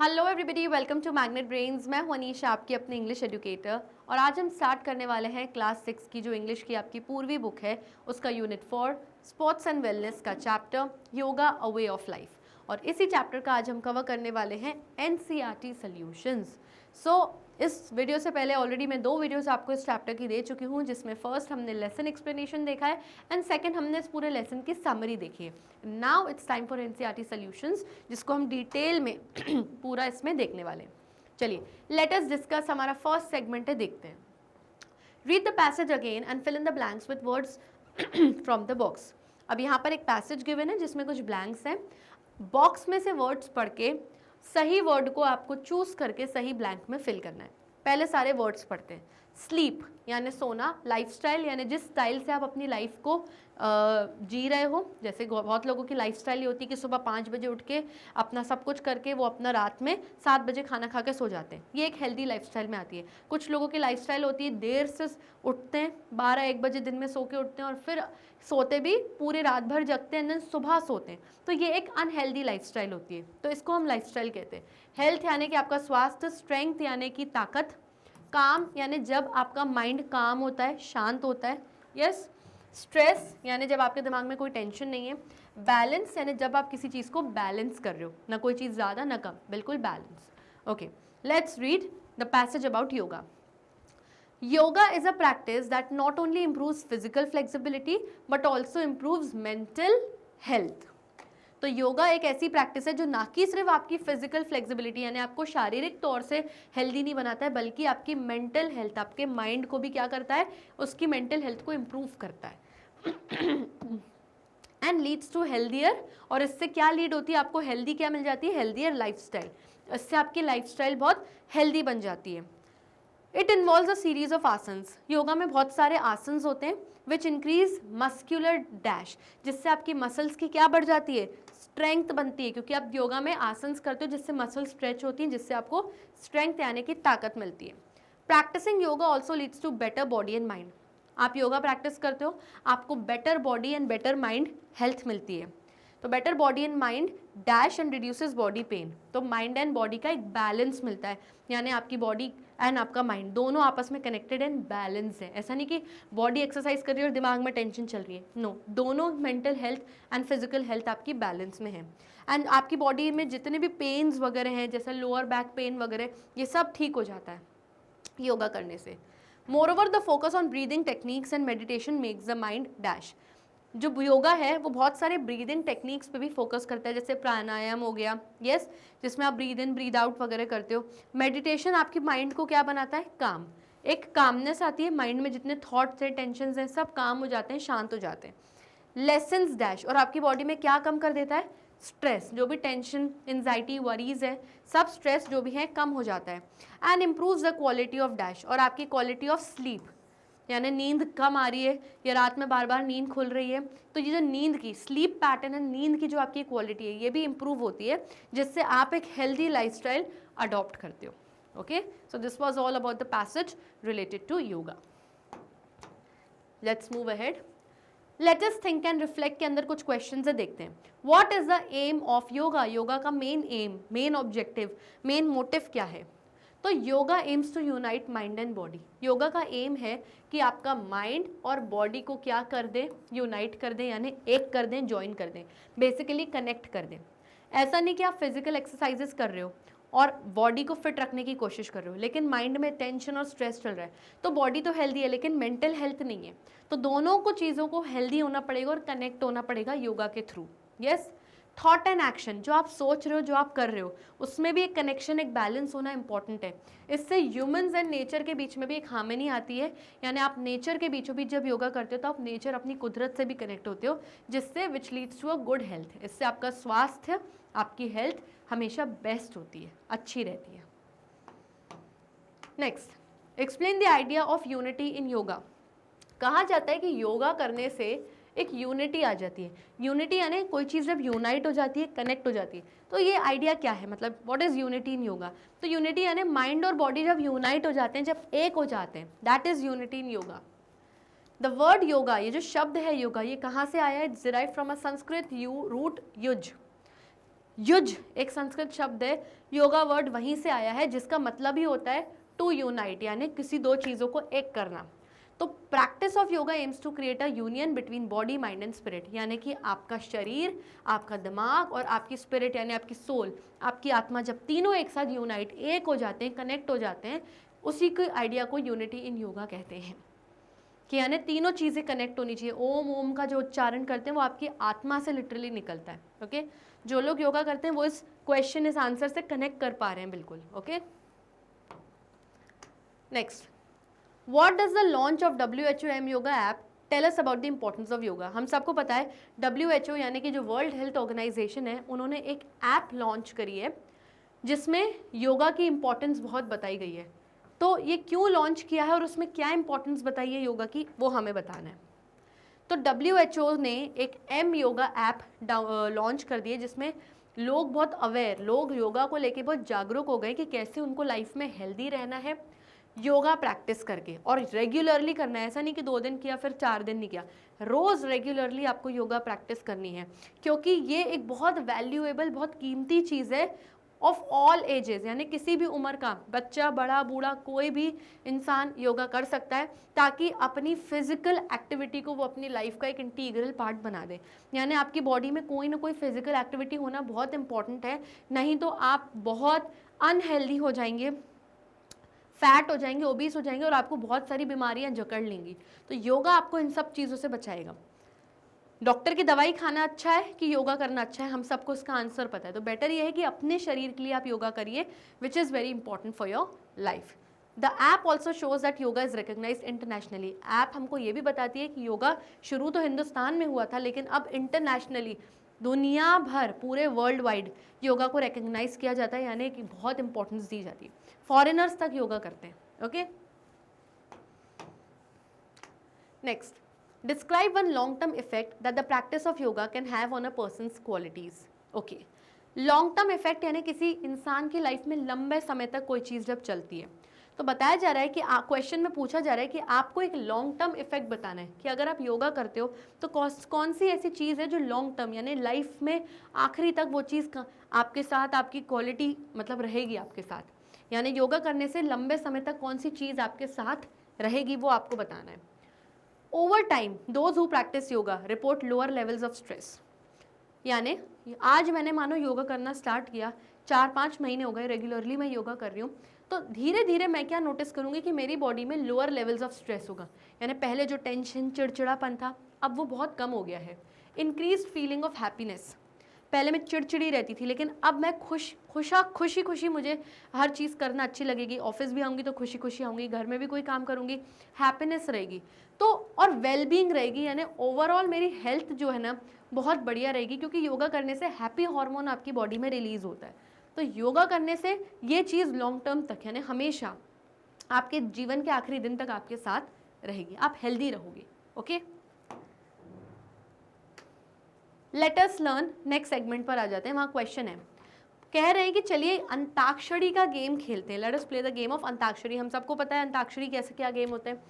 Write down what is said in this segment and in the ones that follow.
Hello everybody, welcome to magnet brains. मैं हूं अनीशा, आपकी अपनी इंग्लिश एजुकेटर, और आज हम स्टार्ट करने वाले हैं क्लास 6 की जो इंग्लिश की आपकी पूर्वी बुक है उसका यूनिट 4 स्पोर्ट्स एंड वेलनेस का chapter yoga a way of life. और इसी चैप्टर का आज हम कवर करने वाले हैं एनसीईआरटी सॉल्यूशंस। इस वीडियो से पहले ऑलरेडी मैं 2 वीडियोस आपको इस चैप्टर की दे चुकी हूँ, जिसमें फर्स्ट हमने लेसन एक्सप्लेनेशन देखा है एंड सेकंड हमने इस पूरे लेसन की समरी देखी है। Now it's time for NCERT solutions, जिसको हम डिटेल में पूरा इसमें देखने वाले हैं। चलिए लेट अस डिस्कस। हमारा फर्स्ट सेगमेंट है, देखते हैं। Read the passage again and fill in the blanks with words from the box. अब यहाँ पर एक पैसेज गिवन है जिसमें कुछ ब्लैंक्स हैं। बॉक्स में से वर्ड्स पढ़ के सही वर्ड को आपको चूज करके सही ब्लैंक में फिल करना है। पहले सारे वर्ड्स पढ़ते हैं। स्लीप यानी सोना, लाइफस्टाइल यानी जिस स्टाइल से आप अपनी लाइफ को जी रहे हो। जैसे बहुत लोगों की लाइफस्टाइल ये होती है कि सुबह 5 बजे उठ के अपना सब कुछ करके वो अपना रात में 7 बजे खाना खा के सो जाते हैं। ये एक हेल्दी लाइफस्टाइल में आती है। कुछ लोगों की लाइफस्टाइल होती है देर से उठते हैं, 12-1 बजे दिन में सो के उठते हैं और फिर सोते भी पूरे रात भर जगते हैं, देन सुबह सोते हैं। तो ये एक अनहेल्दी लाइफस्टाइल होती है, तो इसको हम लाइफस्टाइल कहते हैं। हेल्थ यानी कि आपका स्वास्थ्य, स्ट्रेंथ यानी कि ताकत, काम यानी जब आपका माइंड काम होता है, शांत होता है, यस। स्ट्रेस यानी जब आपके दिमाग में कोई टेंशन नहीं है। बैलेंस यानी जब आप किसी चीज़ को बैलेंस कर रहे हो, ना कोई चीज़ ज़्यादा ना कम, बिल्कुल balance. Okay, let's read the passage about yoga. Yoga is a practice that not only improves physical flexibility but also improves mental health. तो योगा एक ऐसी प्रैक्टिस है जो ना कि सिर्फ आपकी फिजिकल फ्लेक्सिबिलिटी यानी आपको शारीरिक तौर से हेल्दी नहीं बनाता है, बल्कि आपकी मेंटल हेल्थ, आपके माइंड को भी क्या करता है, उसकी मेंटल हेल्थ को इम्प्रूव करता है। एंड लीड्स टू हेल्दियर, और इससे क्या लीड होती है, आपको हेल्दी क्या मिल जाती है, हेल्दियर लाइफस्टाइल। इससे आपकी लाइफस्टाइल बहुत हेल्दी बन जाती है। It involves a series of asanas. Yoga में बहुत सारे आसन्स होते हैं विच इंक्रीज मस्क्यूलर डैश, जिससे आपकी मसल्स की क्या बढ़ जाती है, स्ट्रेंथ बनती है, क्योंकि आप योगा में आसन्स करते हो जिससे मसल स्ट्रेच होती हैं, जिससे आपको स्ट्रेंथ यानी कि ताकत मिलती है। Practising yoga also leads to better body and mind. आप योगा प्रैक्टिस करते हो, आपको better body and better mind health मिलती है। तो better body and mind dash and reduces body pain. तो माइंड एंड बॉडी का एक बैलेंस मिलता है, यानी आपकी बॉडी एंड आपका माइंड दोनों आपस में कनेक्टेड एंड बैलेंस है। ऐसा नहीं कि बॉडी एक्सरसाइज कर रही है और दिमाग में टेंशन चल रही है, नो, दोनों mental health and physical health आपकी बैलेंस में है। एंड आपकी बॉडी में जितने भी पेन्स वगैरह हैं, जैसे लोअर बैक पेन वगैरह, ये सब ठीक हो जाता है योगा करने से। Moreover the focus on breathing techniques and meditation makes the mind dash. जो योगा है वो बहुत सारे ब्रीदिंग टेक्निक्स पे भी फोकस करता है, जैसे प्राणायाम हो गया, यस, जिसमें आप ब्रीद इन ब्रीद आउट वगैरह करते हो। मेडिटेशन आपकी माइंड को क्या बनाता है, काम, एक कामनेस आती है माइंड में, जितने थॉट्स हैं, टेंशन हैं, सब काम हो जाते हैं, शांत हो जाते हैं। लेसन्स डैश, और आपकी बॉडी में क्या कम कर देता है, स्ट्रेस, जो भी टेंशन, एंजाइटी, वरीज है, सब स्ट्रेस जो भी है कम हो जाता है। And improves the quality of dash, और आपकी क्वालिटी ऑफ स्लीप, यानी नींद कम आ रही है या रात में बार बार नींद खुल रही है, तो ये जो नींद की स्लीप पैटर्न है, नींद की जो आपकी क्वालिटी है, ये भी इम्प्रूव होती है, जिससे आप एक हेल्दी लाइफस्टाइल अडॉप्ट करते हो। Okay, so this was all about the passage related to yoga. Let's move ahead. Let us think and reflect के अंदर कुछ क्वेश्चंस है, देखते हैं। What is the aim of yoga? Yoga का main aim, main objective, main motive क्या है? तो yoga aims to unite mind and body. Yoga का एम है कि आपका माइंड और बॉडी को क्या कर दे, यूनाइट कर दें, यानी एक कर दें, ज्वाइन कर दें, बेसिकली कनेक्ट कर दें। ऐसा नहीं कि आप फिजिकल एक्सरसाइजेस कर रहे हो और बॉडी को फिट रखने की कोशिश कर रहे हो, लेकिन माइंड में टेंशन और स्ट्रेस चल रहा है, तो बॉडी तो हेल्दी है लेकिन मेंटल हेल्थ नहीं है। तो दोनों को चीज़ों को हेल्दी होना पड़ेगा और कनेक्ट होना पड़ेगा योगा के through, yes. Thought and action, जो आप सोच रहे हो, जो आप कर रहे हो, उसमें भी एक कनेक्शन, एक बैलेंस होना इंपॉर्टेंट है। इससे ह्यूमंस एंड नेचर के बीच में भी एक हार्मनी आती है, यानी आप नेचर के बीचों बीच जब योगा करते हो तो आप नेचर, अपनी कुदरत से भी कनेक्ट होते हो, जिससे which leads to a good health. इससे आपका स्वास्थ्य, आपकी हेल्थ हमेशा बेस्ट होती है, अच्छी रहती है। Next, explain the idea of unity in yoga. कहा जाता है कि योगा करने से एक यूनिटी आ जाती है। यूनिटी यानी कोई चीज़ जब यूनाइट हो जाती है, कनेक्ट हो जाती है, तो ये आइडिया क्या है, मतलब what is unity in yoga? तो यूनिटी यानी माइंड और बॉडी जब यूनाइट हो जाते हैं, जब एक हो जाते हैं, that is unity in yoga. The word yoga, ये जो शब्द है योगा, ये कहाँ से आया है? It's derived from a Sanskrit root yuj. Yuj एक संस्कृत शब्द है, योगा वर्ड वहीं से आया है, जिसका मतलब ही होता है टू यूनाइट, यानी किसी दो चीज़ों को एक करना। तो practice of yoga aims to create a union between body mind and spirit, यानी कि आपका शरीर, आपका दिमाग और आपकी स्पिरिट यानी आपकी सोल, आपकी आत्मा, जब तीनों एक साथ यूनाइट, एक हो जाते हैं, कनेक्ट हो जाते हैं, उसी के आइडिया को यूनिटी इन योगा कहते हैं। कि यानी तीनों चीज़ें कनेक्ट होनी चाहिए। ओम ओम का जो उच्चारण करते हैं वो आपकी आत्मा से लिटरली निकलता है। ओके, जो लोग योगा करते हैं वो इस क्वेश्चन, इस आंसर से कनेक्ट कर पा रहे हैं बिल्कुल। Okay, next, what does the launch of WHO M yoga app tell us about the importance of yoga. हम सबको पता है WHO यानी कि जो वर्ल्ड हेल्थ ऑर्गेनाइजेशन है, उन्होंने एक ऐप लॉन्च करी है जिसमें योगा की इंपॉर्टेंस बहुत बताई गई है। तो ये क्यों लॉन्च किया है और उसमें क्या इंपॉर्टेंस बताई है योगा की, वो हमें बताना है। तो WHO ने एक एम योगा ऐप लॉन्च कर दी है, जिसमें लोग बहुत अवेयर, लोग योगा को लेके बहुत जागरूक हो गए कि कैसे उनको लाइफ में हेल्दी रहना है योगा प्रैक्टिस करके, और रेगुलरली करना है। ऐसा नहीं कि 2 दिन किया फिर 4 दिन नहीं किया, रोज़ रेगुलरली आपको योगा प्रैक्टिस करनी है, क्योंकि ये एक बहुत वैल्यूएबल, बहुत कीमती चीज़ है ऑफ ऑल एजेस, यानी किसी भी उम्र का बच्चा, बड़ा, बूढ़ा, कोई भी इंसान योगा कर सकता है, ताकि अपनी फिजिकल एक्टिविटी को वो अपनी लाइफ का एक इंटीग्रल पार्ट बना दे। यानी आपकी बॉडी में कोई ना कोई फिजिकल एक्टिविटी होना बहुत इंपॉर्टेंट है, नहीं तो आप बहुत अनहेल्दी हो जाएंगे, फैट हो जाएंगे, ओबीस हो जाएंगे और आपको बहुत सारी बीमारियां जकड़ लेंगी। तो योगा आपको इन सब चीज़ों से बचाएगा। डॉक्टर की दवाई खाना अच्छा है कि योगा करना अच्छा है, हम सबको इसका आंसर पता है। तो बेटर ये है कि अपने शरीर के लिए आप योगा करिए, which is very important for your life. The app also shows that yoga is recognize internationally. App हमको ये भी बताती है कि योगा शुरू तो हिंदुस्तान में हुआ था, लेकिन अब इंटरनेशनली, दुनिया भर, पूरे वर्ल्ड वाइड योगा को रिकग्नाइज किया जाता है, यानी कि बहुत इंपॉर्टेंस दी जाती है। फॉरेनर्स तक योगा करते हैं। Okay, next, describe one long term effect that the practice of yoga can have on a person's qualities. Okay, long term effect यानी किसी इंसान की लाइफ में लंबे समय तक कोई चीज़ जब चलती है, तो बताया जा रहा है कि क्वेश्चन में पूछा जा रहा है कि आपको एक लॉन्ग टर्म इफेक्ट बताना है कि अगर आप योगा करते हो तो कौन सी ऐसी चीज़ है जो लॉन्ग टर्म यानी लाइफ में आखिरी तक वो चीज़ आपके साथ, आपकी क्वालिटी मतलब रहेगी आपके साथ, यानी योगा करने से लंबे समय तक कौन सी चीज़ आपके साथ रहेगी वो आपको बताना है। Over time those who practice yoga report lower levels of stress, यानी आज मैंने मानो योगा करना स्टार्ट किया, 4-5 महीने हो गए रेगुलरली मैं योगा कर रही हूँ, तो धीरे धीरे मैं क्या नोटिस करूँगी कि मेरी बॉडी में लोअर लेवल्स ऑफ स्ट्रेस होगा, यानी पहले जो टेंशन, चिड़चिड़ापन था अब वो बहुत कम हो गया है। इंक्रीज फीलिंग ऑफ हैप्पीनेस, पहले मैं चिड़चिड़ी रहती थी, लेकिन अब मैं खुशी खुशी मुझे हर चीज़ करना अच्छी लगेगी, ऑफिस भी आऊँगी तो खुशी खुशी आऊँगी, घर में भी कोई काम करूँगी, हैप्पीनेस रहेगी, तो और वेलबींग रहेगी, यानी ओवरऑल मेरी हेल्थ जो है ना बहुत बढ़िया रहेगी, क्योंकि योगा करने से हैप्पी हार्मोन आपकी बॉडी में रिलीज़ होता है। तो योगा करने से ये चीज़ लॉन्ग टर्म तक यानी हमेशा आपके जीवन के आखिरी दिन तक आपके साथ रहेगी, आप हेल्दी रहोगे। Okay, late us learn, next segment पर आ जाते हैं। वहाँ क्वेश्चन है, कह रहे हैं कि चलिए अंताक्षरी का गेम खेलते हैं, let us play the game of antakshari. हम सबको पता है अंताक्षरी कैसे क्या गेम होते हैं।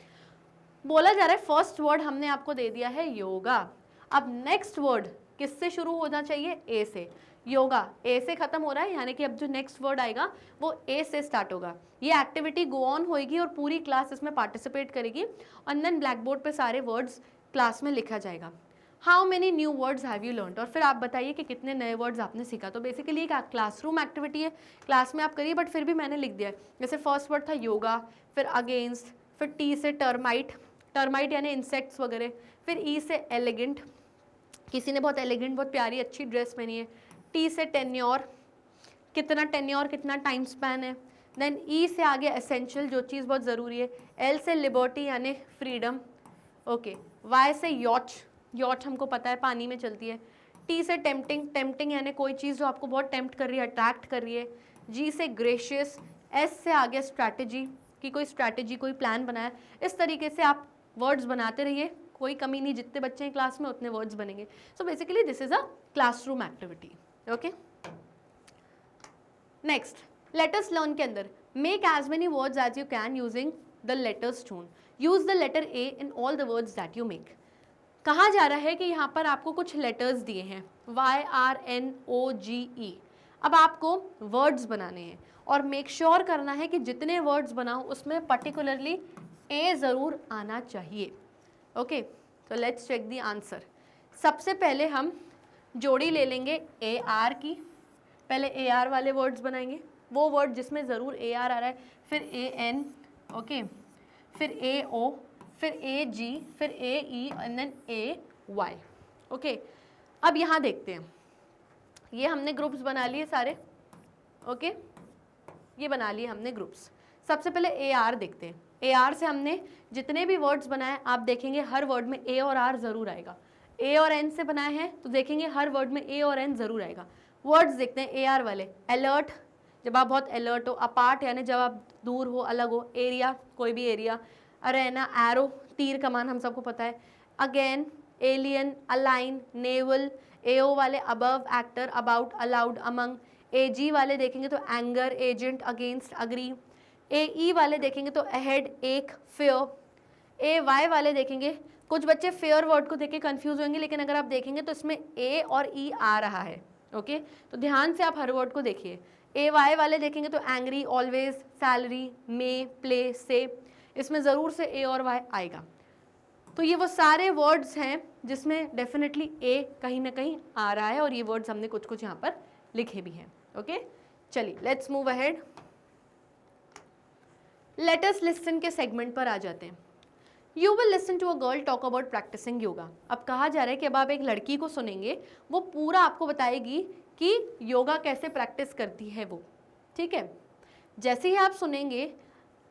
बोला जा रहा है फर्स्ट वर्ड हमने आपको दे दिया है योगा, अब नेक्स्ट वर्ड किससे शुरू होना चाहिए, ए से। योगा ए से खत्म हो रहा है, यानी कि अब जो नेक्स्ट वर्ड आएगा वो ए से स्टार्ट होगा। ये एक्टिविटी गो ऑन होएगी और पूरी क्लास इसमें पार्टिसिपेट करेगी, और देन ब्लैक बोर्ड पे सारे वर्ड्स क्लास में लिखा जाएगा। How many new words have you learned, और फिर आप बताइए कि कितने नए वर्ड्स आपने सीखा। तो बेसिकली एक क्लासरूम एक्टिविटी है, क्लास में आप करिए, बट फिर भी मैंने लिख दिया है। जैसे फर्स्ट वर्ड था योगा, फिर अगेंस्ट, फिर टी से टर्माइट, टर्माइट यानी इंसेक्ट्स वगैरह, फिर ई से एलिगेंट, किसी ने बहुत एलिगेंट, बहुत प्यारी अच्छी ड्रेस पहनी है। टी से टेन्योर, कितना टेन्योर, कितना टाइम स्पैन है। देन ई से आगे एसेंशियल, जो चीज़ बहुत ज़रूरी है। एल से लिबर्टी यानी फ्रीडम। ओके, वाई से यॉट, यॉट हमको पता है पानी में चलती है। टी से टेम्पटिंग, टेम्पटिंग यानी कोई चीज़ जो आपको बहुत टेम्प्ट कर रही है, अट्रैक्ट कर रही है। जी से ग्रेशियस। एस से आगे स्ट्रैटेजी, कि कोई स्ट्रैटेजी, कोई प्लान बनाया। इस तरीके से आप वर्ड्स बनाते रहिए, कोई कमी नहीं, जितने बच्चे हैं क्लास में उतने वर्ड्स बनेंगे। So basically this is a classroom activity. Okay, next let us learn के अंदर make as many words as you can using the letters tone. Use the letter A in all the words that you make. कहा जा रहा है कि यहाँ पर आपको कुछ लेटर्स दिए हैं YRNOGE। अब आपको वर्ड्स बनाने हैं और मेक श्योर करना है कि जितने वर्ड्स बनाओ उसमें पर्टिकुलरली ए ज़रूर आना चाहिए। ओके, तो लेट्स चेक दी आंसर। सबसे पहले हम जोड़ी ले लेंगे AR की। पहले AR वाले वर्ड्स बनाएंगे, वो वर्ड जिसमें ज़रूर AR आ रहा है, फिर AN, ओके, फिर AO, फिर AG, फिर AE and then AY। Okay, अब यहाँ देखते हैं, ये हमने ग्रुप्स बना लिए सारे। ओके, ये बना लिए हमने ग्रुप्स। सबसे पहले AR देखते हैं। AR से हमने जितने भी वर्ड्स बनाए आप देखेंगे हर वर्ड में A और R ज़रूर आएगा। A और N से बनाए हैं तो देखेंगे हर वर्ड में A और N ज़रूर आएगा। वर्ड्स देखते हैं AR वाले। अलर्ट, जब आप बहुत अलर्ट हो। अपार्ट यानी जब आप दूर हो, अलग हो। एरिया, कोई भी एरिया। अरेना, एरो, तीर कमान, हम सबको पता है। Again, alien, align, naval. AO वाले above, actor, about, allowed, among. AG वाले देखेंगे तो anger, agent, against, agree. AE वाले देखेंगे तो अहेड, एक, फेयर। AY वाले देखेंगे, कुछ बच्चे फेयर वर्ड को देख के कन्फ्यूज होंगे, लेकिन अगर आप देखेंगे तो इसमें A और E आ रहा है। ओके, तो ध्यान से आप हर वर्ड को देखिए। AY वाले देखेंगे तो एंग्री, ऑलवेज, सैलरी, मे, प्ले, से। इसमें ज़रूर से A और Y आएगा। तो ये वो सारे वर्ड्स हैं जिसमें डेफिनेटली A कहीं ना कहीं आ रहा है, और ये वर्ड्स हमने कुछ कुछ यहाँ पर लिखे भी हैं। ओके, चलिए let's move ahead. Let us listen के सेगमेंट पर आ जाते हैं। You will listen to a girl talk about practising yoga. अब कहा जा रहा है कि अब आप एक लड़की को सुनेंगे, वो पूरा आपको बताएगी कि योगा कैसे प्रैक्टिस करती है वो। ठीक है, जैसे ही आप सुनेंगे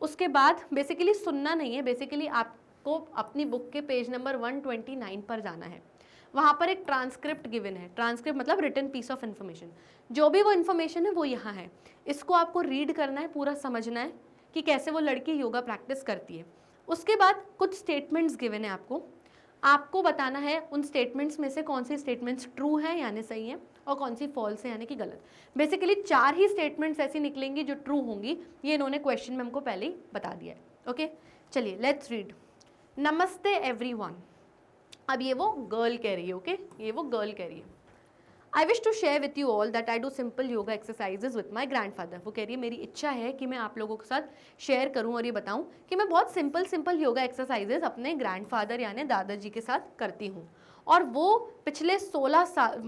उसके बाद बेसिकली सुनना नहीं है, बेसिकली आपको अपनी बुक के पेज नंबर 129 पर जाना है। वहाँ पर एक ट्रांसक्रिप्ट गिवन है। ट्रांसक्रिप्ट मतलब रिटन पीस ऑफ इन्फॉर्मेशन। जो भी वो इन्फॉर्मेशन है वो यहाँ है। इसको आपको रीड करना है, पूरा समझना है कि कैसे वो लड़की योगा प्रैक्टिस करती है। उसके बाद कुछ स्टेटमेंट्स गिवन है आपको बताना है उन स्टेटमेंट्स में से कौन सी स्टेटमेंट्स ट्रू हैं यानी सही हैं, और कौन सी फॉल्स है यानी कि गलत। बेसिकली 4 ही स्टेटमेंट्स ऐसी निकलेंगी जो ट्रू होंगी। ये इन्होंने क्वेश्चन में हमको पहले ही बता दिया है। ओके, चलिए लेट्स रीड। नमस्ते एवरीवन। अब ये वो गर्ल कह रही है। ओके, ये वो गर्ल कह रही है। I wish to share with you all that I do simple yoga exercises with my grandfather. वो कह रही है मेरी इच्छा है कि मैं आप लोगों के साथ शेयर करूं और ये बताऊं कि मैं बहुत सिंपल योगा एक्सरसाइजेज अपने ग्रैंडफादर यानी दादाजी के साथ करती हूँ। और वो पिछले 16 साल,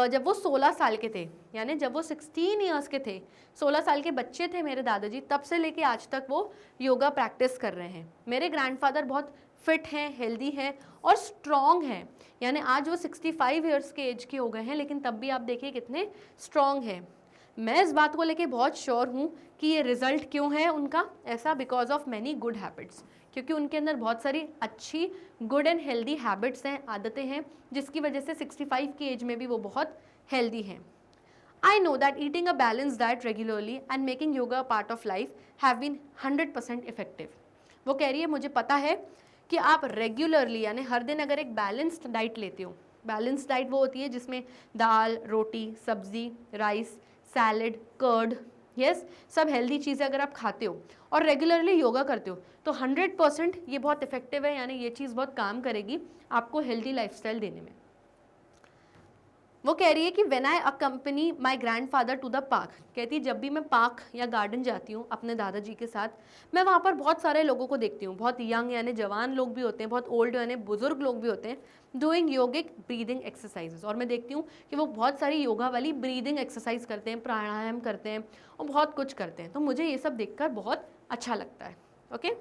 जब वो 16 साल के थे, यानी जब वो 16 ईयर्स के थे, 16 साल के बच्चे थे मेरे दादाजी, तब से लेके आज तक वो योगा प्रैक्टिस कर रहे हैं। मेरे ग्रैंडफादर बहुत फिट हैं, हेल्दी हैं और स्ट्रॉन्ग हैं। यानी आज वो 65 ईयर्स के एज के हो गए हैं, लेकिन तब भी आप देखिए कितने स्ट्रॉन्ग हैं। मैं इस बात को लेके बहुत श्योर हूँ कि ये रिजल्ट क्यों है उनका ऐसा, because of many good habits, क्योंकि उनके अंदर बहुत सारी अच्छी गुड एंड हेल्दी हैबिट्स हैं, आदतें हैं, जिसकी वजह से 65 की एज में भी वो बहुत हेल्दी हैं। I know that eating a balanced diet regularly and making yoga a part of life have been 100% effective. वो कह रही है मुझे पता है कि आप रेगुलरली यानी हर दिन अगर एक बैलेंस्ड डाइट लेते हो, बैलेंस्ड डाइट वो होती है जिसमें दाल, रोटी, सब्जी, राइस, सैलड, कर्ड, यस, सब हेल्दी चीज़ें अगर आप खाते हो और रेगुलरली योगा करते हो तो 100% ये बहुत इफेक्टिव है, यानी ये चीज़ बहुत काम करेगी आपको हेल्दी लाइफस्टाइल देने में। वो कह रही है कि when I accompany my grandfather to the park, कहती है जब भी मैं पार्क या गार्डन जाती हूँ अपने दादाजी के साथ, मैं वहाँ पर बहुत सारे लोगों को देखती हूँ, बहुत यंग यानी जवान लोग भी होते हैं, बहुत ओल्ड यानी बुजुर्ग लोग भी होते हैं, डूइंग योगिक ब्रीदिंग एक्सरसाइजेज। और मैं देखती हूँ कि वो बहुत सारी योगा वाली ब्रीदिंग एक्सरसाइज करते हैं, प्राणायाम करते हैं और बहुत कुछ करते हैं। तो मुझे ये सब देखकर बहुत अच्छा लगता है। Okay,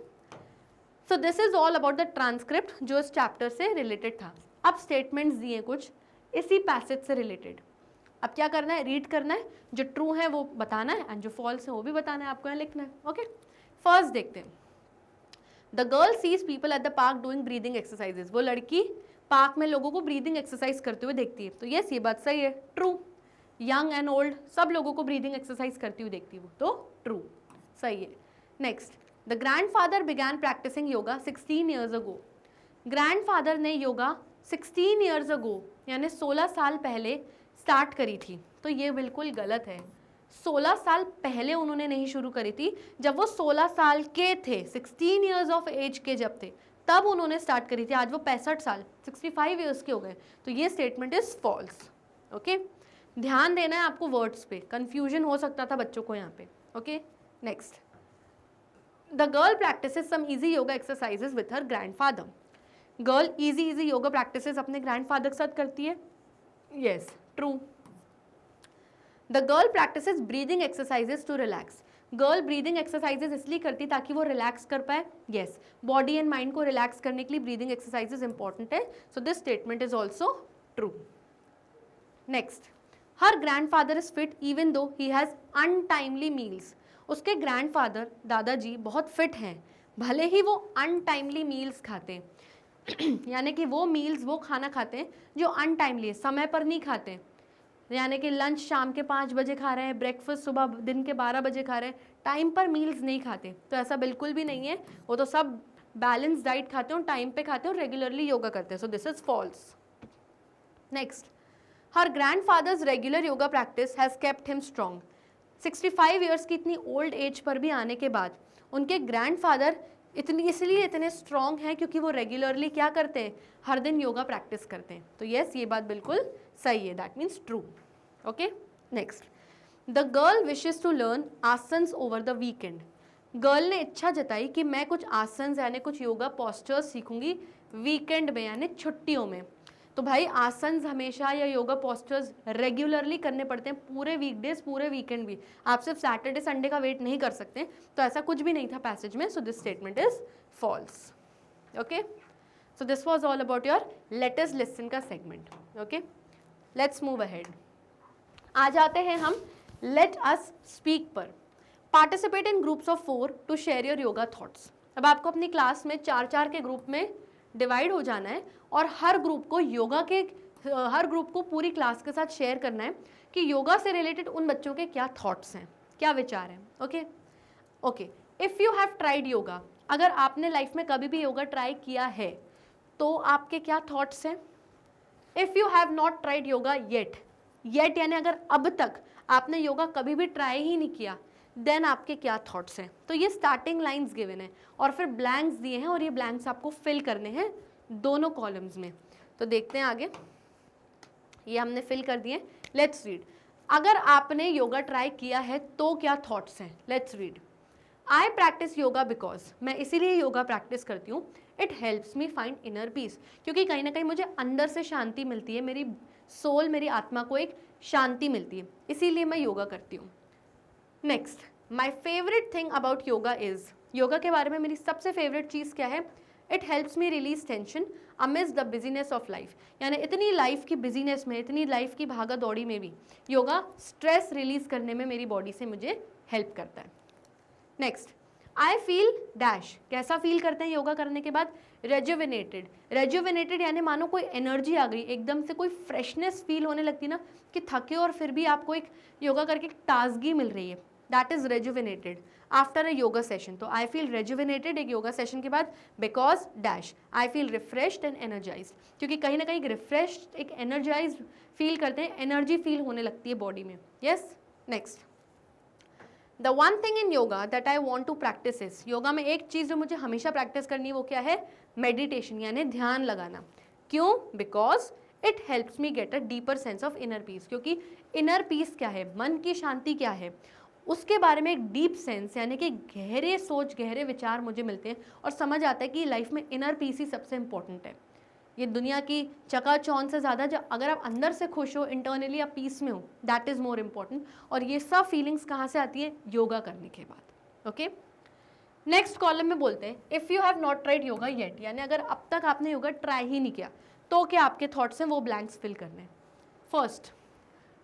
so this is all about the transcript जो इस चैप्टर से रिलेटेड था। अब स्टेटमेंट्स दिए कुछ इसी पैसेज से रिलेटेड। अब क्या करना है, रीड करना है, जो ट्रू है वो बताना है एंड जो फॉल्स है वो भी बताना है, आपको यहाँ लिखना है। ओके, फर्स्ट देखते हैं। The girl sees people at the park doing breathing exercises. वो लड़की पार्क में लोगों को ब्रीदिंग एक्सरसाइज करते हुए देखती है, तो यस ये बात सही है, ट्रू। यंग एंड ओल्ड सब लोगों को ब्रीदिंग एक्सरसाइज करती हुई देखती है वो, तो ट्रू, सही है। Next, the grandfather began practising yoga 16 years ago. Grandfather ने योगा 16 ईयर्स अगो यानी 16 साल पहले स्टार्ट करी थी, तो ये बिल्कुल गलत है। 16 साल पहले उन्होंने नहीं शुरू करी थी, जब वो 16 साल के थे, 16 ईयर्स ऑफ एज के जब थे तब उन्होंने स्टार्ट करी थी, आज वो 65 साल 65 ईयर्स के हो गए, तो ये स्टेटमेंट इज फॉल्स। ओके, ध्यान देना है आपको वर्ड्स पे, कंफ्यूजन हो सकता था बच्चों को यहाँ पे। Okay, next, the girl practises some easy yoga exercises with her grandfather. Girl easy easy yoga practises अपने ग्रैंडफादर के साथ करती है, yes true. The girl practises breathing exercises to relax. Girl breathing exercises इसलिए करती ताकि वो रिलैक्स कर पाए, यस, बॉडी एंड माइंड को रिलैक्स करने के लिए ब्रीदिंग एक्सरसाइजेस इंपॉर्टेंट है, so this statement is also true. Next, her grandfather is fit even though he has untimely meals. उसके ग्रैंडफादर दादाजी बहुत फिट हैं, भले ही वो अनटाइमली मील्स खाते हैं यानी कि वो मील्स, वो खाना खाते हैं जो अनटाइमली है, समय पर नहीं खाते हैं, यानी कि लंच शाम के 5 बजे खा रहे हैं, ब्रेकफास्ट सुबह दिन के 12 बजे खा रहे हैं, टाइम पर मील्स नहीं खाते, तो ऐसा बिल्कुल भी नहीं है, वो तो सब बैलेंस डाइट खाते हैं, टाइम पे खाते हैं और रेगुलरली योगा करते हैं, so this is false. Next, her grandfather's regular yoga practice has kept him strong. 65 years की इतनी ओल्ड एज पर भी आने के बाद उनके ग्रैंडफादर इसलिए इतने स्ट्रॉन्ग हैं क्योंकि वो रेगुलरली क्या करते हैं, हर दिन योगा प्रैक्टिस करते हैं, तो यस ये बात बिल्कुल सही है, that means true. Okay, next, the girl wishes to learn asanas over the weekend. Girl ने इच्छा जताई कि मैं कुछ आसन्स यानी कुछ योगा पोस्चर्स सीखूंगी वीकेंड में यानी छुट्टियों में। तो भाई आसन्स हमेशा या योगा पोस्चर्स रेगुलरली करने पड़ते हैं, पूरे वीकडेज पूरे वीकेंड भी, आप सिर्फ सैटरडे संडे का वेट नहीं कर सकते, तो ऐसा कुछ भी नहीं था पैसेज में, so this statement is false. Okay, so this was all about your let us listen का segment. Okay, let's move ahead. आ जाते हैं हम लेट अस स्पीक पर। Participate in groups of 4 to share your yoga thoughts. अब आपको अपनी class में 4-4 के ग्रुप में डिवाइड हो जाना है और हर ग्रुप को पूरी क्लास के साथ शेयर करना है कि योगा से रिलेटेड उन बच्चों के क्या थॉट्स हैं, क्या विचार हैं। Okay okay, if you have tried yoga, अगर आपने लाइफ में कभी भी योगा ट्राई किया है तो आपके क्या थॉट्स हैं। If you have not tried yoga yet यानी अगर अब तक आपने योगा कभी भी ट्राई ही नहीं किया, देन आपके क्या थॉट्स हैं। तो ये स्टार्टिंग लाइंस गिवन है और फिर ब्लैंक्स दिए हैं और ये ब्लैंक्स आपको फिल करने हैं दोनों कॉलम्स में। तो देखते हैं आगे, ये हमने फिल कर दिए, लेट्स रीड। अगर आपने योगा ट्राई किया है तो क्या थॉट्स हैं, let's read. I practice yoga because, मैं इसीलिए योगा प्रैक्टिस करती हूँ, it helps me find inner peace, क्योंकि कहीं ना कहीं मुझे अंदर से शांति मिलती है, मेरी सोल, मेरी आत्मा को एक शांति मिलती है, इसीलिए मैं योगा करती हूँ। Next, my favourite thing about yoga is, yoga के बारे में मेरी सबसे फेवरेट चीज़ क्या है, it helps me release tension amidst the business of life, यानी इतनी लाइफ की बिजीनेस में, इतनी लाइफ की भागा दौड़ी में भी योगा स्ट्रेस रिलीज करने में मेरी बॉडी से मुझे हेल्प करता है। नेक्स्ट, आई फील डैश, कैसा फील करते हैं योगा करने के बाद, रेजुविनेटेड। रेजुविनेटेड यानी मानो कोई एनर्जी आ गई, एकदम से कोई फ्रेशनेस फील होने लगती ना, कि थके और फिर भी आपको एक योगा करके ताजगी मिल रही है, that is rejuvenated after a yoga session. तो आई फील रेजुविनेटेड एक योगा सेशन के बाद, because dash I feel refreshed and energise, क्योंकि कहीं ना कहीं एक रिफ्रेश्ड एक एनर्जाइज फील करते हैं, एनर्जी फील होने लगती है बॉडी में। Yes, next, the one thing in yoga that I want to practise is, yoga में एक चीज़ जो मुझे हमेशा प्रैक्टिस करनी है वो क्या है, मेडिटेशन यानी ध्यान लगाना। क्यों, because it helps me get a deeper sense of inner peace, क्योंकि इनर पीस क्या है, मन की शांति क्या है, उसके बारे में एक डीप सेंस यानी कि गहरे सोच, गहरे विचार मुझे मिलते हैं और समझ आता है कि लाइफ में इनर पीस ही सबसे इंपॉर्टेंट है। ये दुनिया की चकाचौंध से ज़्यादा जब अगर आप अंदर से खुश हो, इंटरनली आप पीस में हो, दैट इज़ मोर इम्पॉर्टेंट। और ये सब फीलिंग्स कहाँ से आती है, योगा करने के बाद। ओके, नेक्स्ट कॉलम में बोलते हैं, if you have not tried yoga yet, यानी अगर अब तक आपने योगा ट्राई ही नहीं किया तो क्या आपके थॉट्स हैं, वो ब्लैंक्स फिल करने हैं। First,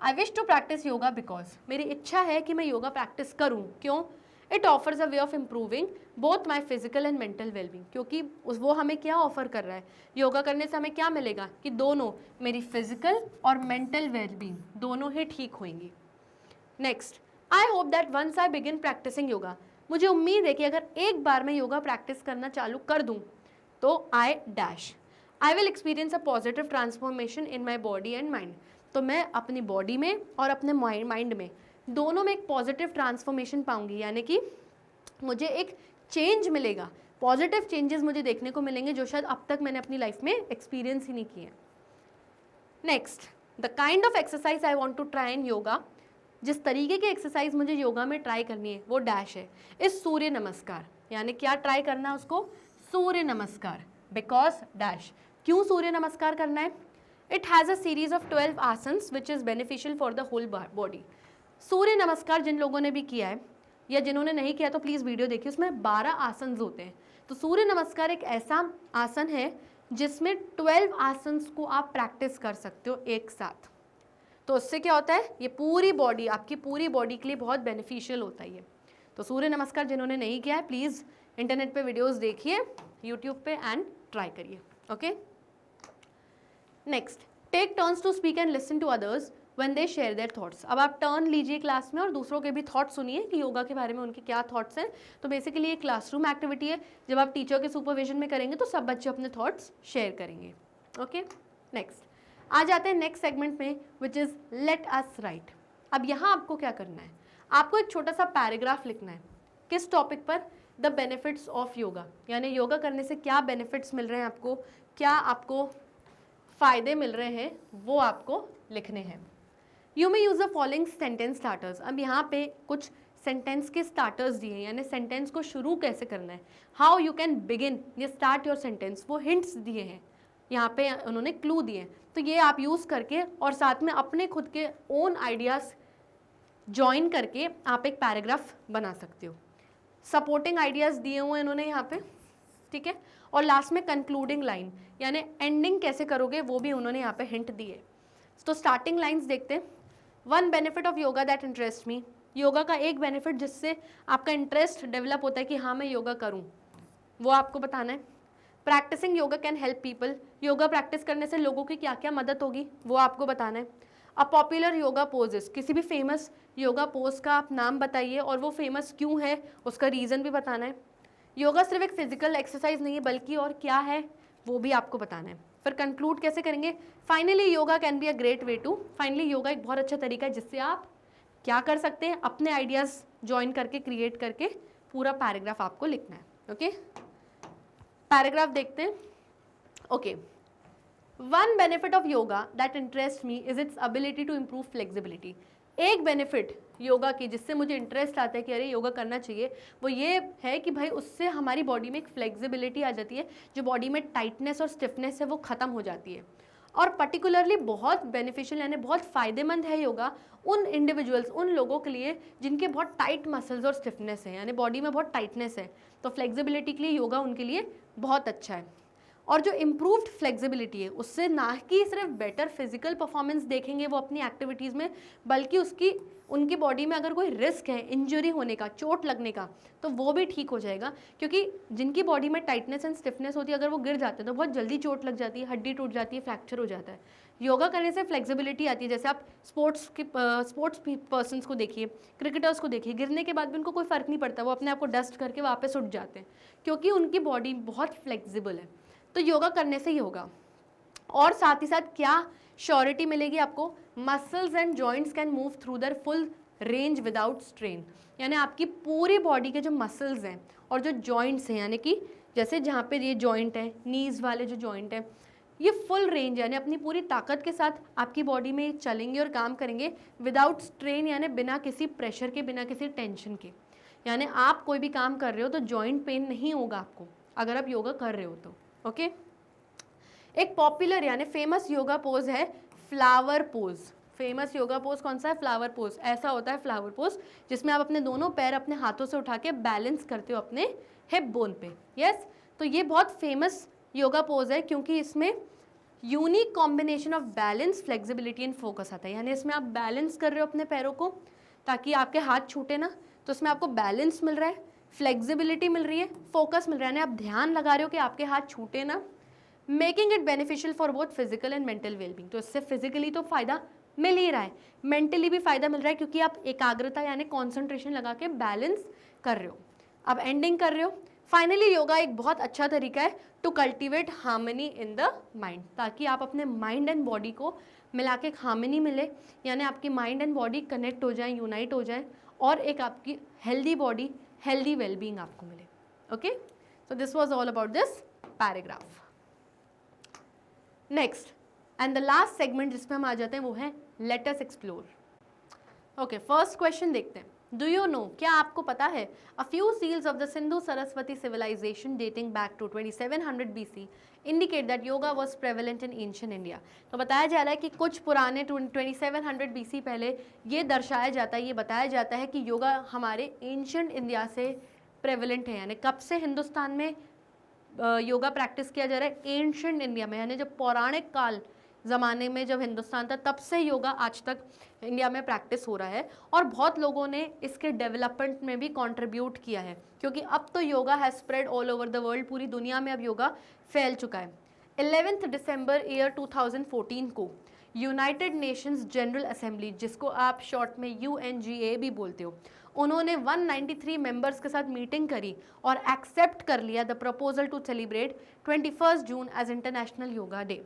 I wish to practise yoga because, मेरी इच्छा है कि मैं योगा प्रैक्टिस करूँ, क्यों, it offers a way of improving both my physical and mental wellbeing, क्योंकि वो हमें क्या ऑफर कर रहा है, योगा करने से हमें क्या मिलेगा कि दोनों, मेरी फिजिकल और मेंटल वेलबींग दोनों ही ठीक होंगी। Next, I hope that once I begin practising yoga, मुझे उम्मीद है कि अगर एक बार मैं योगा प्रैक्टिस करना चालू कर दूँ तो I dash I will experience a positive transformation in my body and mind, तो मैं अपनी बॉडी में और अपने माइंड में दोनों में एक पॉजिटिव ट्रांसफॉर्मेशन पाऊंगी, यानी कि मुझे एक चेंज मिलेगा, पॉजिटिव चेंजेस मुझे देखने को मिलेंगे जो शायद अब तक मैंने अपनी लाइफ में एक्सपीरियंस ही नहीं किए हैं। Next, the kind of exercise I want to try in yoga, जिस तरीके की एक्सरसाइज मुझे योगा में ट्राई करनी है वो डैश है, इस सूर्य नमस्कार। यानी क्या ट्राई करना है उसको? सूर्य नमस्कार। बिकॉज डैश, क्यों सूर्य नमस्कार करना है? It has a series of 12 asanas which is beneficial for the whole body. Surya Namaskar जिन लोगों ने भी किया है या जिन्होंने नहीं किया तो प्लीज़ वीडियो देखिए, उसमें 12 आसन होते हैं। तो सूर्य नमस्कार एक ऐसा आसन है जिसमें 12 आसन्स को आप प्रैक्टिस कर सकते हो एक साथ। तो उससे क्या होता है, ये पूरी बॉडी, आपकी पूरी बॉडी के लिए बहुत बेनिफिशियल होता है ये। तो सूर्य नमस्कार जिन्होंने नहीं किया है प्लीज़ इंटरनेट पे वीडियोस देखिए, यूट्यूब पे, एंड ट्राई करिए। Okay, next, take turns to speak and listen to others when they share their thoughts. अब आप टर्न लीजिए क्लास में और दूसरों के भी थॉट्स सुनिए कि योगा के बारे में उनके क्या थॉट्स हैं। तो बेसिकली ये क्लासरूम एक्टिविटी है, जब आप टीचर के सुपरविजन में करेंगे तो सब बच्चे अपने थॉट्स शेयर करेंगे। ओके, नेक्स्ट आ जाते हैं नेक्स्ट सेगमेंट में which is let us right. अब यहाँ आपको क्या करना है, आपको एक छोटा सा पैराग्राफ लिखना है। किस टॉपिक पर? द बेनिफिट्स ऑफ योगा, यानी योगा करने से क्या बेनिफिट्स मिल रहे हैं आपको, क्या आपको फ़ायदे मिल रहे हैं, वो आपको लिखने हैं। You may use the following sentence starters. अब यहाँ पे कुछ सेंटेंस के स्टार्टर्स दिए हैं, यानी सेंटेंस को शुरू कैसे करना है, हाउ यू कैन बिगिन ये स्टार्ट योर सेंटेंस, वो हिंट्स दिए हैं यहाँ पे, उन्होंने क्लू दिए हैं। तो ये आप यूज़ करके और साथ में अपने खुद के ओन आइडियाज़ ज्वाइन करके आप एक पैराग्राफ बना सकते हो। सपोर्टिंग आइडियाज़ दिए हुए हैं इन्होंने यहाँ पे, ठीक है। और लास्ट में कंक्लूडिंग लाइन, यानी एंडिंग कैसे करोगे वो भी उन्होंने यहाँ पे हिंट दिए। तो स्टार्टिंग लाइन्स देखते हैं। One benefit of yoga that interest मी, योगा का एक बेनिफिट जिससे आपका इंटरेस्ट डेवलप होता है कि हाँ मैं योगा करूँ, वो आपको बताना है। Practising yoga can help people, yoga practice करने से लोगों की क्या क्या मदद होगी वो आपको बताना है। अ पॉपुलर योगा पोजेस, किसी भी फेमस योगा पोज का आप नाम बताइए और वो फेमस क्यों है उसका रीज़न भी बताना है। योगा सिर्फ एक फिजिकल एक्सरसाइज नहीं है बल्कि और क्या है वो भी आपको बताना है। फिर कंक्लूड कैसे करेंगे, finally yoga can be a great way to, finally yoga एक बहुत अच्छा तरीका है जिससे आप क्या कर सकते हैं, अपने आइडियाज़ ज्वाइन करके क्रिएट करके पूरा पैराग्राफ आपको लिखना है। ओके, पैराग्राफ देखते हैं। Okay, one benefit of yoga that interest me is its ability to improve flexibility. एक बेनिफिट योगा की जिससे मुझे इंटरेस्ट आता है कि अरे योगा करना चाहिए, वो ये है कि भाई उससे हमारी बॉडी में एक फ्लेक्सिबिलिटी आ जाती है, जो बॉडी में टाइटनेस और स्टिफनेस है वो ख़त्म हो जाती है। और पर्टिकुलरली बहुत बेनिफिशियल यानी बहुत फ़ायदेमंद है योगा उन इंडिविजुअल्स, उन लोगों के लिए जिनके बहुत टाइट मसल्स और स्टिफनेस है, यानी बॉडी में बहुत टाइटनेस है, तो फ्लेक्सिबिलिटी के लिए योगा उनके लिए बहुत अच्छा है। और जो इम्प्रूव्ड फ्लेक्सिबिलिटी है उससे ना कि सिर्फ बेटर फिजिकल परफॉर्मेंस देखेंगे वो अपनी एक्टिविटीज़ में, बल्कि उनकी बॉडी में अगर कोई रिस्क है इंजरी होने का, चोट लगने का, तो वो भी ठीक हो जाएगा। क्योंकि जिनकी बॉडी में टाइटनेस एंड स्टिफनेस होती है अगर वो गिर जाते हैं तो बहुत जल्दी चोट लग जाती है, हड्डी टूट जाती है, फ्रैक्चर हो जाता है। योगा करने से फ्लेक्सिबिलिटी आती है। जैसे आप स्पोर्ट्स पर्सनस को देखिए, क्रिकेटर्स को देखिए, गिरने के बाद भी उनको कोई फ़र्क नहीं पड़ता, वो अपने आप को डस्ट करके वापस उठ जाते हैं क्योंकि उनकी बॉडी बहुत फ्लेक्सिबल है। तो योगा करने से ही होगा। और साथ ही साथ क्या श्योरिटी मिलेगी आपको, muscles and joints can move through their full range without strain, यानी आपकी पूरी बॉडी के जो मसल्स हैं और जो जॉइंट्स हैं, यानी कि जैसे जहाँ पे ये जॉइंट है, नीज़ वाले जो जॉइंट है, ये फुल रेंज यानी अपनी पूरी ताकत के साथ आपकी बॉडी में चलेंगे और काम करेंगे विदाउट स्ट्रेन, यानी बिना किसी प्रेशर के, बिना किसी टेंशन के। यानी आप कोई भी काम कर रहे हो तो जॉइंट पेन नहीं होगा आपको अगर आप योगा कर रहे हो तो। ओके, एक पॉपुलर यानी फेमस योगा पोज है flower pose. Famous yoga pose कौन सा है? Flower pose. ऐसा होता है फ्लावर पोज जिसमें आप अपने दोनों पैर अपने हाथों से उठा के बैलेंस करते हो अपने हिप बोन पे। यस, तो ये बहुत फेमस योगा पोज है क्योंकि इसमें unique combination of balance, flexibility and focus आता है। यानी इसमें आप बैलेंस कर रहे हो अपने पैरों को ताकि आपके हाथ छूटे ना, तो इसमें आपको बैलेंस मिल रहा है, फ्लेक्सिबिलिटी मिल रही है, फोकस मिल रहा है, यानी आप ध्यान लगा रहे हो कि आपके हाथ छूटे ना। Making it beneficial for both physical and mental wellbeing, तो इससे फिजिकली तो फ़ायदा मिल ही रहा है, मेंटली भी फ़ायदा मिल रहा है क्योंकि आप एकाग्रता यानी कॉन्सेंट्रेशन लगा के बैलेंस कर रहे हो। अब एंडिंग कर रहे हो। फाइनली योगा एक बहुत अच्छा तरीका है to cultivate harmony in the mind, ताकि आप अपने माइंड एंड बॉडी को मिला के एक हार्मनी मिले, यानी आपकी माइंड एंड बॉडी कनेक्ट हो जाए, यूनाइट हो जाए और एक आपकी हेल्दी बॉडी, हेल्दी वेलबींग आपको मिले। Okay, So this was all about this paragraph. Next and the last segment जिसमें हम आ जाते हैं वो है let us explore. Okay, first question देखते हैं. Do you know, क्या आपको पता है, a few seals of the Sindhu Saraswati civilization dating back to 2700 BC indicate that yoga was prevalent in ancient India. तो बताया जा रहा है कि कुछ पुराने 2700 BC पहले ये दर्शाया जाता है, ये बताया जाता है कि योगा हमारे एंशियंट इंडिया से प्रेवलेंट है, यानी कब से हिंदुस्तान में योगा प्रैक्टिस किया जा रहा है, एंशियंट इंडिया में, यानी जब पौराणिक काल ज़माने में जब हिंदुस्तान था तब से योगा आज तक इंडिया में प्रैक्टिस हो रहा है. और बहुत लोगों ने इसके डेवलपमेंट में भी कंट्रीब्यूट किया है, क्योंकि अब तो yoga has spread all over the world, पूरी दुनिया में अब योगा फैल चुका है. 11 दिसंबर ईयर 2014 को यूनाइटेड नेशंस जनरल असेंबली, जिसको आप शॉर्ट में UNGA भी बोलते हो, उन्होंने 193 मेंबर्स के साथ मीटिंग करी और एक्सेप्ट कर लिया the proposal to celebrate 21 June as international yoga day.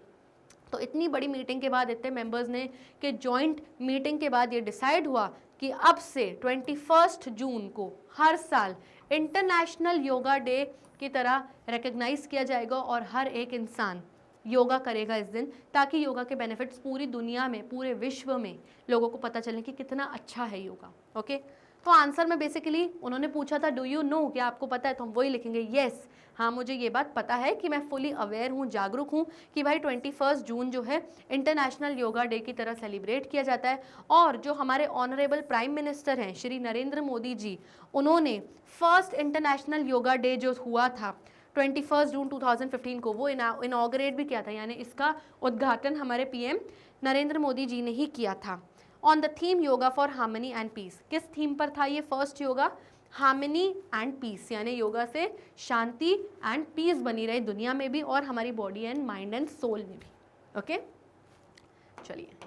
तो इतनी बड़ी मीटिंग के बाद, इतने मेंबर्स ने के जॉइंट मीटिंग के बाद ये डिसाइड हुआ कि अब से 21 जून को हर साल इंटरनेशनल योगा डे की तरह रिकग्नाइज किया जाएगा और हर एक इंसान योगा करेगा इस दिन, ताकि योगा के बेनिफिट्स पूरी दुनिया में, पूरे विश्व में लोगों को पता चले कि कितना अच्छा है योगा. ओके, तो आंसर में बेसिकली उन्होंने पूछा था डू यू नो, क्या आपको पता है, तो हम वही लिखेंगे येस, हाँ मुझे ये बात पता है कि मैं फुली अवेयर हूँ, जागरूक हूँ कि भाई 21 जून जो है इंटरनेशनल योगा डे की तरह सेलिब्रेट किया जाता है. और जो हमारे ऑनरेबल प्राइम मिनिस्टर हैं श्री नरेंद्र मोदी जी, उन्होंने फर्स्ट इंटरनेशनल योगा डे जो हुआ था 21 जून 2015 को, वो इनॉग्रेट भी किया था, यानी इसका उद्घाटन हमारे PM नरेंद्र मोदी जी ने ही किया था. On the theme yoga for harmony and peace. किस थीम पर था ये first yoga? Harmony and peace, यानी योगा से शांति एंड पीस बनी रहे दुनिया में भी और हमारी body and mind and soul में भी. ओके, चलिए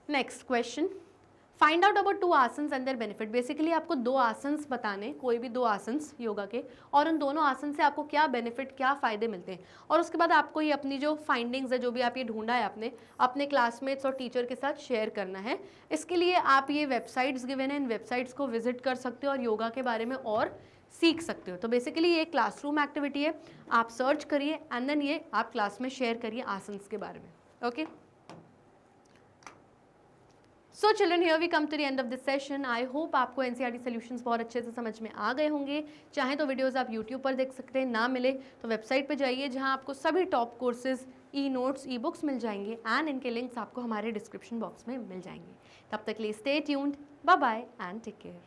next question. Find out about 2 asanas and their benefit. Basically आपको 2 आसन्स बताने, कोई भी 2 आसन्स योगा के, और उन दोनों आसन से आपको क्या बेनिफिट, क्या फ़ायदे मिलते हैं. और उसके बाद आपको ये अपनी जो फाइंडिंग्स है, जो भी आप ये ढूंढा है आपने, अपने क्लासमेट्स और टीचर के साथ शेयर करना है. इसके लिए आप ये वेबसाइट्स गिवन है, इन वेबसाइट्स को विजिट कर सकते हो और योगा के बारे में और सीख सकते हो. तो बेसिकली ये क्लासरूम एक्टिविटी है, आप सर्च करिए एंड देन ये आप क्लास में शेयर करिए आसन्स के बारे में. Okay, so children, here we come to the end of this session. I hope आपको NCERT सॉल्यूशंस बहुत अच्छे से समझ में आ गए होंगे. चाहे तो वीडियोस आप यूट्यूब पर देख सकते हैं, ना मिले तो वेबसाइट पे जाइए जहां आपको सभी टॉप कोर्सेज, ई-नोट्स, ई-बुक्स मिल जाएंगे एंड इनके लिंक्स आपको हमारे डिस्क्रिप्शन बॉक्स में मिल जाएंगे. तब तक के लिए stay tuned, bye bye and take care.